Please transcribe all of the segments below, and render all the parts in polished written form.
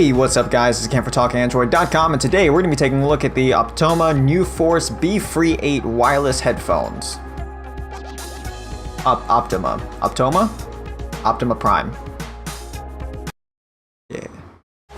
Hey, what's up guys, this is Ken for TalkAndroid.com, and today we're going to be taking a look at the Optoma NuForce Be Free8 wireless headphones. Optoma Prime. Yeah.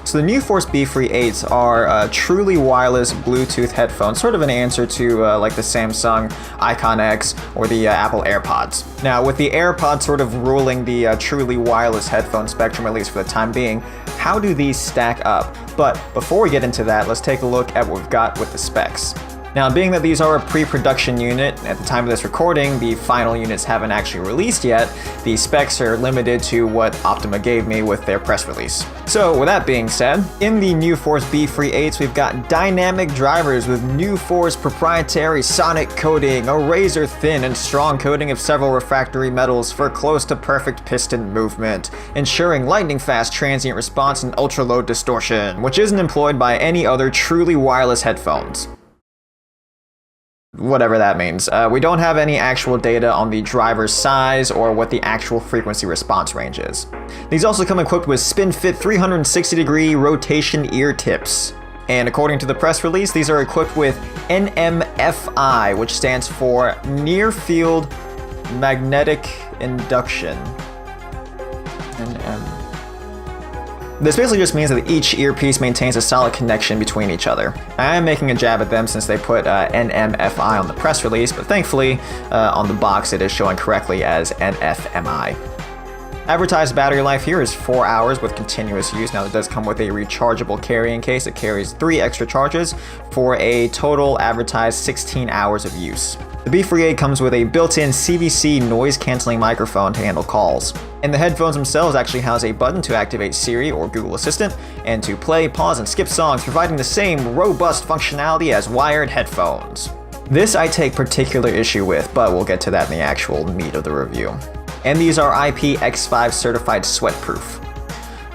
So the NuForce Be Free8s are truly wireless Bluetooth headphones, sort of an answer to like the Samsung Icon X or the Apple AirPods. Now, with the AirPods sort of ruling the truly wireless headphone spectrum, at least for the time being, how do these stack up? But before we get into that, let's take a look at what we've got with the specs. Now, being that these are a pre-production unit, at the time of this recording, the final units haven't actually released yet, the specs are limited to what Optoma gave me with their press release. So, with that being said, in the NuForce Be Free8s, we've got dynamic drivers with NuForce proprietary sonic coating, a razor-thin and strong coating of several refractory metals for close to perfect piston movement, ensuring lightning-fast transient response and ultra-low distortion, which isn't employed by any other truly wireless headphones. Whatever that means. We don't have any actual data on the driver's size or what the actual frequency response range is. These also come equipped with spin-fit 360-degree rotation ear tips. And according to the press release, these are equipped with NMFI, which stands for Near Field Magnetic Induction. This basically just means that each earpiece maintains a solid connection between each other. I am making a jab at them since they put NMFI on the press release, but thankfully on the box it is showing correctly as NFMI. Advertised battery life here is 4 hours with continuous use. Now it does come with a rechargeable carrying case. It carries 3 extra charges for a total advertised 16 hours of use. The Be Free8 comes with a built-in CVC noise-canceling microphone to handle calls. And the headphones themselves actually house a button to activate Siri or Google Assistant, and to play, pause, and skip songs, providing the same robust functionality as wired headphones. This I take particular issue with, but we'll get to that in the actual meat of the review. And these are IPX5 certified sweat-proof.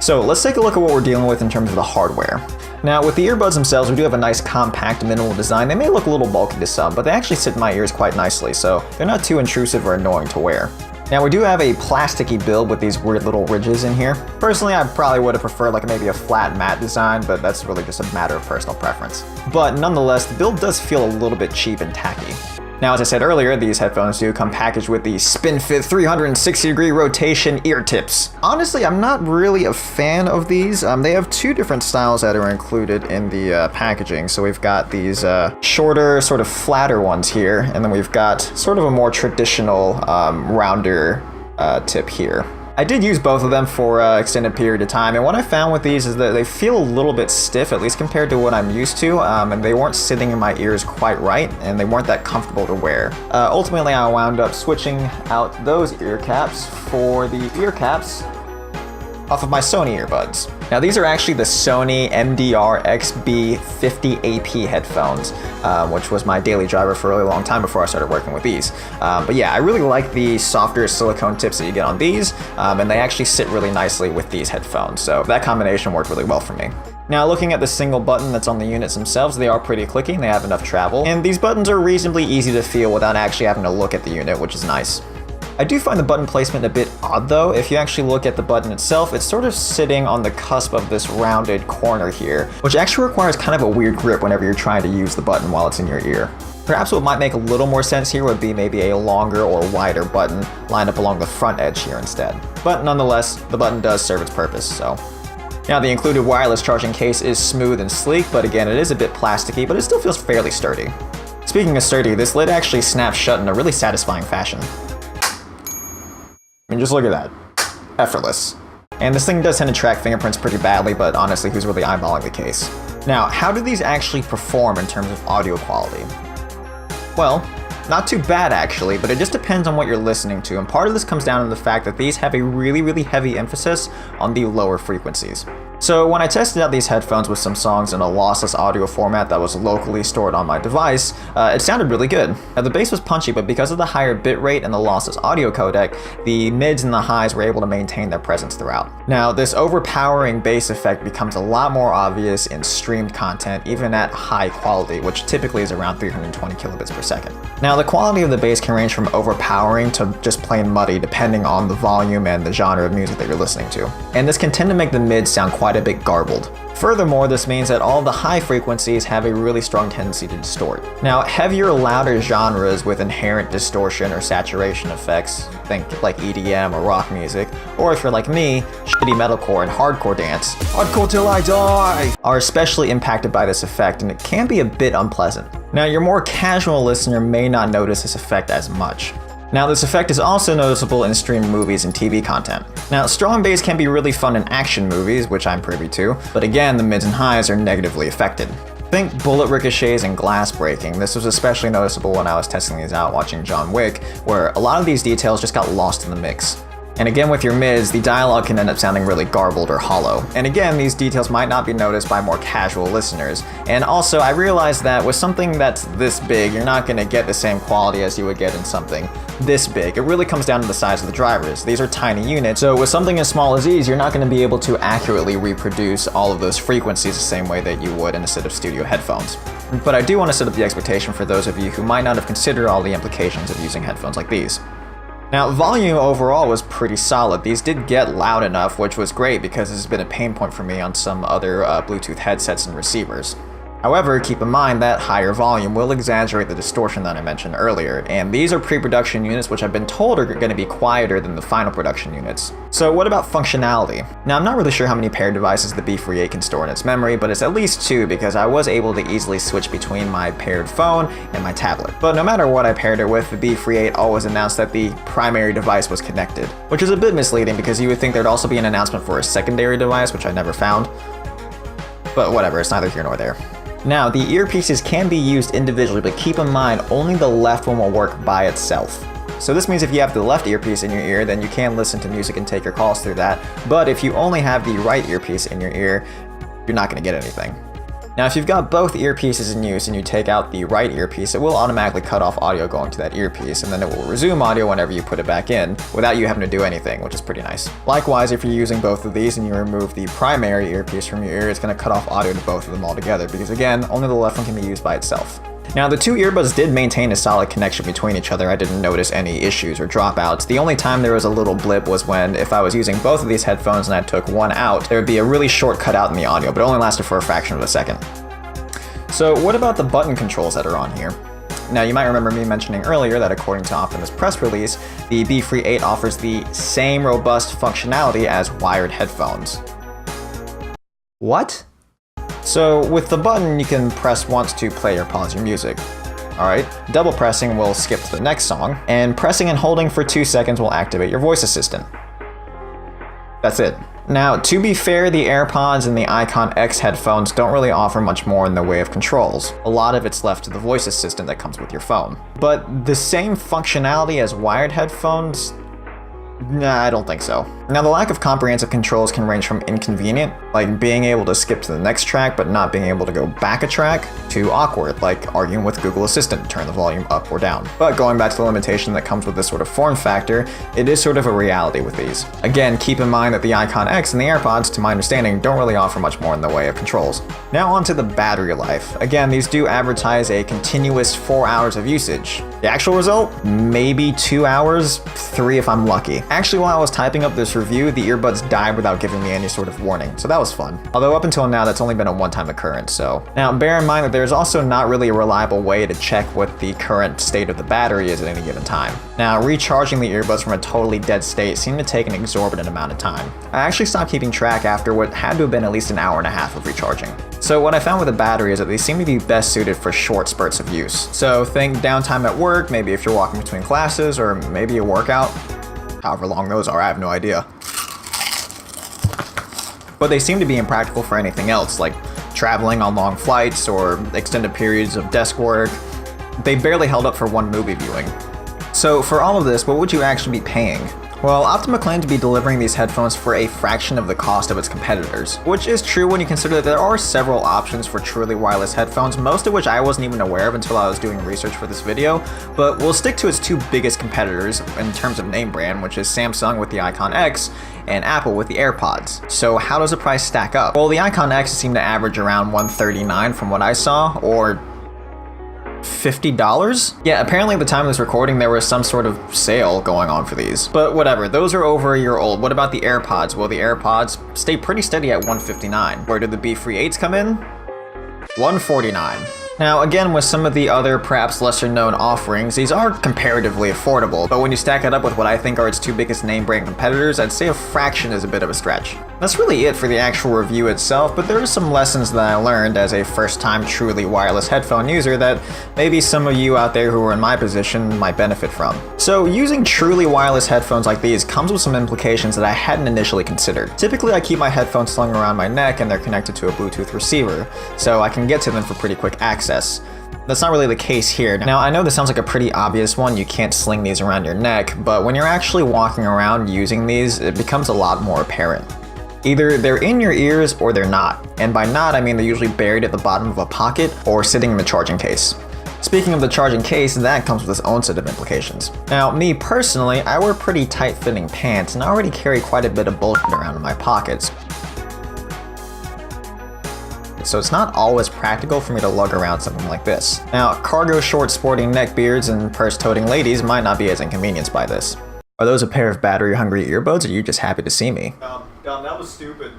So let's take a look at what we're dealing with in terms of the hardware. Now, with the earbuds themselves, we do have a nice compact minimal design. They may look a little bulky to some, but they actually sit in my ears quite nicely, so they're not too intrusive or annoying to wear. Now, we do have a plasticky build with these weird little ridges in here. Personally, I probably would have preferred like maybe a flat matte design, but that's really just a matter of personal preference. But nonetheless, the build does feel a little bit cheap and tacky. Now, as I said earlier, these headphones do come packaged with the spin-fit 360-degree rotation ear tips. Honestly, I'm not really a fan of these. They have 2 different styles that are included in the packaging. So we've got these shorter, sort of flatter ones here, and then we've got sort of a more traditional, rounder tip here. I did use both of them for an extended period of time, and what I found with these is that they feel a little bit stiff, at least compared to what I'm used to, and they weren't sitting in my ears quite right, and they weren't that comfortable to wear. Ultimately, I wound up switching out those ear caps for the ear caps off of my Sony earbuds. Now, these are actually the Sony MDR-XB50AP headphones, which was my daily driver for a really long time before I started working with these. But yeah, I really like the softer silicone tips that you get on these, and they actually sit really nicely with these headphones, so that combination worked really well for me. Now, looking at the single button that's on the units themselves, they are pretty clicky and they have enough travel, and these buttons are reasonably easy to feel without actually having to look at the unit, which is nice. I do find the button placement a bit odd though. If you actually look at the button itself, it's sort of sitting on the cusp of this rounded corner here, which actually requires kind of a weird grip whenever you're trying to use the button while it's in your ear. Perhaps what might make a little more sense here would be maybe a longer or wider button lined up along the front edge here instead. But nonetheless, the button does serve its purpose, so. Now, the included wireless charging case is smooth and sleek, but again, it is a bit plasticky, but it still feels fairly sturdy. Speaking of sturdy, this lid actually snaps shut in a really satisfying fashion. I mean, just look at that. Effortless. And this thing does tend to track fingerprints pretty badly, but honestly, who's really eyeballing the case? Now, how do these actually perform in terms of audio quality? Well, not too bad actually, but it just depends on what you're listening to, and part of this comes down to the fact that these have a really heavy emphasis on the lower frequencies. So when I tested out these headphones with some songs in a lossless audio format that was locally stored on my device, it sounded really good. Now the bass was punchy, but because of the higher bitrate and the lossless audio codec, the mids and the highs were able to maintain their presence throughout. Now this overpowering bass effect becomes a lot more obvious in streamed content, even at high quality, which typically is around 320 kilobits per second. Now the quality of the bass can range from overpowering to just plain muddy depending on the volume and the genre of music that you're listening to. And this can tend to make the mids sound quite quite a bit garbled. Furthermore, this means that all the high frequencies have a really strong tendency to distort. Now, heavier, louder genres with inherent distortion or saturation effects, think like EDM or rock music, or if you're like me, shitty metalcore and hardcore dance, hardcore till I die, are especially impacted by this effect, and it can be a bit unpleasant. Now, your more casual listener may not notice this effect as much. Now, this effect is also noticeable in streamed movies and TV content. Now, strong bass can be really fun in action movies, which I'm privy to, but again, the mids and highs are negatively affected. Think bullet ricochets and glass breaking. This was especially noticeable when I was testing these out watching John Wick, where a lot of these details just got lost in the mix. And again, with your mids, the dialogue can end up sounding really garbled or hollow. And again, these details might not be noticed by more casual listeners. And also, I realized that with something that's this big, you're not going to get the same quality as you would get in something this big. It really comes down to the size of the drivers. These are tiny units, so with something as small as these, you're not going to be able to accurately reproduce all of those frequencies the same way that you would in a set of studio headphones. But I do want to set up the expectation for those of you who might not have considered all the implications of using headphones like these. Now, volume overall was pretty solid. These did get loud enough, which was great because this has been a pain point for me on some other Bluetooth headsets and receivers. However, keep in mind that higher volume will exaggerate the distortion that I mentioned earlier, and these are pre-production units which I've been told are going to be quieter than the final production units. So what about functionality? Now, I'm not really sure how many paired devices the Be Free8 can store in its memory, but it's at least 2 because I was able to easily switch between my paired phone and my tablet. But no matter what I paired it with, the Be Free8 always announced that the primary device was connected, which is a bit misleading because you would think there'd also be an announcement for a secondary device, which I never found. But whatever, it's neither here nor there. Now, the earpieces can be used individually, but keep in mind, only the left one will work by itself. So this means if you have the left earpiece in your ear, then you can listen to music and take your calls through that. But if you only have the right earpiece in your ear, you're not going to get anything. Now, if you've got both earpieces in use and you take out the right earpiece, it will automatically cut off audio going to that earpiece, and then it will resume audio whenever you put it back in without you having to do anything, which is pretty nice. Likewise, if you're using both of these and you remove the primary earpiece from your ear, it's going to cut off audio to both of them altogether because, again, only the left one can be used by itself. Now, the 2 earbuds did maintain a solid connection between each other. I didn't notice any issues or dropouts. The only time there was a little blip was when, if I was using both of these headphones and I took one out, there would be a really short cutout in the audio, but it only lasted for a fraction of a second. So what about the button controls that are on here? Now, you might remember me mentioning earlier that according to Optoma's press release, the Be Free8 offers the same robust functionality as wired headphones. What? So with the button, you can press once to play or pause your music. Alright, double pressing will skip to the next song, and pressing and holding for 2 seconds will activate your voice assistant. That's it. Now, to be fair, the AirPods and the Icon X headphones don't really offer much more in the way of controls. A lot of it's left to the voice assistant that comes with your phone. But the same functionality as wired headphones? Nah, I don't think so. Now, the lack of comprehensive controls can range from inconvenient, like being able to skip to the next track but not being able to go back a track, to awkward, like arguing with Google Assistant to turn the volume up or down. But going back to the limitation that comes with this sort of form factor, it is sort of a reality with these. Again, keep in mind that the Icon X and the AirPods, to my understanding, don't really offer much more in the way of controls. Now onto the battery life. Again, these do advertise a continuous 4 hours of usage. The actual result? Maybe 2 hours, 3 if I'm lucky. Actually, while I was typing up this review, the earbuds died without giving me any sort of warning, so that was fun. Although up until now, that's only been a one-time occurrence, so. Now, bear in mind that there's also not really a reliable way to check what the current state of the battery is at any given time. Now, recharging the earbuds from a totally dead state seemed to take an exorbitant amount of time. I actually stopped keeping track after what had to have been at least an hour and a half of recharging. So what I found with the battery is that they seem to be best suited for short spurts of use. So think downtime at work, maybe if you're walking between classes, or maybe a workout. However long those are, I have no idea. But they seem to be impractical for anything else, like traveling on long flights or extended periods of desk work. They barely held up for one movie viewing. So for all of this, what would you actually be paying? Well, Optoma claimed to be delivering these headphones for a fraction of the cost of its competitors, which is true when you consider that there are several options for truly wireless headphones, most of which I wasn't even aware of until I was doing research for this video, but we'll stick to its 2 biggest competitors in terms of name brand, which is Samsung with the Icon X and Apple with the AirPods. So how does the price stack up? Well, the Icon X seemed to average around $139 from what I saw, or $50? Yeah, apparently at the time of this recording there was some sort of sale going on for these. But whatever, those are over a year old. What about the AirPods? Well, the AirPods stay pretty steady at $159. Where did the Be Free8s come in? $149. Now, again, with some of the other, perhaps lesser-known offerings, these are comparatively affordable, but when you stack it up with what I think are its two biggest name-brand competitors, I'd say a fraction is a bit of a stretch. That's really it for the actual review itself, but there are some lessons that I learned as a first-time truly wireless headphone user that maybe some of you out there who are in my position might benefit from. So, using truly wireless headphones like these comes with some implications that I hadn't initially considered. Typically, I keep my headphones slung around my neck and they're connected to a Bluetooth receiver, so I can get to them for pretty quick access. That's not really the case here. Now, I know this sounds like a pretty obvious one, you can't sling these around your neck, but when you're actually walking around using these, it becomes a lot more apparent. Either they're in your ears or they're not, and by not I mean they're usually buried at the bottom of a pocket or sitting in the charging case. Speaking of the charging case, that comes with its own set of implications. Now, me personally, I wear pretty tight-fitting pants and I already carry quite a bit of bullshit around in my pockets. So it's not always practical for me to lug around something like this. Now, cargo shorts sporting neckbeards and purse-toting ladies might not be as inconvenienced by this. Are those a pair of battery-hungry earbuds, or are you just happy to see me? Dom, that was stupid.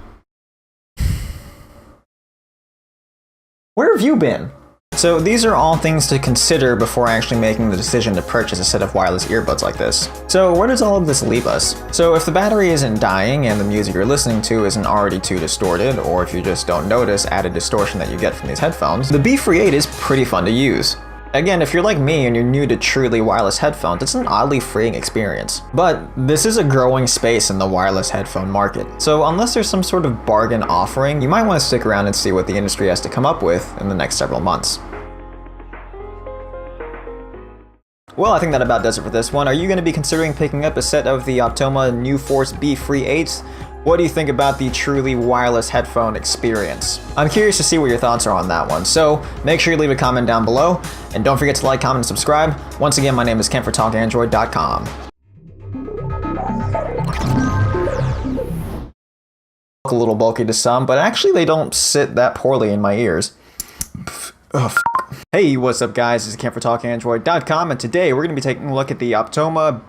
Where have you been? So these are all things to consider before actually making the decision to purchase a set of wireless earbuds like this. So where does all of this leave us? So if the battery isn't dying and the music you're listening to isn't already too distorted, or if you just don't notice added distortion that you get from these headphones, the Be Free8 is pretty fun to use. Again, if you're like me and you're new to truly wireless headphones, it's an oddly freeing experience. But this is a growing space in the wireless headphone market. So unless there's some sort of bargain offering, you might want to stick around and see what the industry has to come up with in the next several months. Well, I think that about does it for this one. Are you going to be considering picking up a set of the Optoma NuForce Be Free8s? What do you think about the truly wireless headphone experience? I'm curious to see what your thoughts are on that one, so make sure you leave a comment down below, and don't forget to like, comment, and subscribe. Once again, my name is Kent for TalkAndroid.com. A little bulky to some, but actually they don't sit that poorly in my ears. Oh, hey, what's up guys, this is Kent for TalkAndroid.com, and today we're going to be taking a look at the Optoma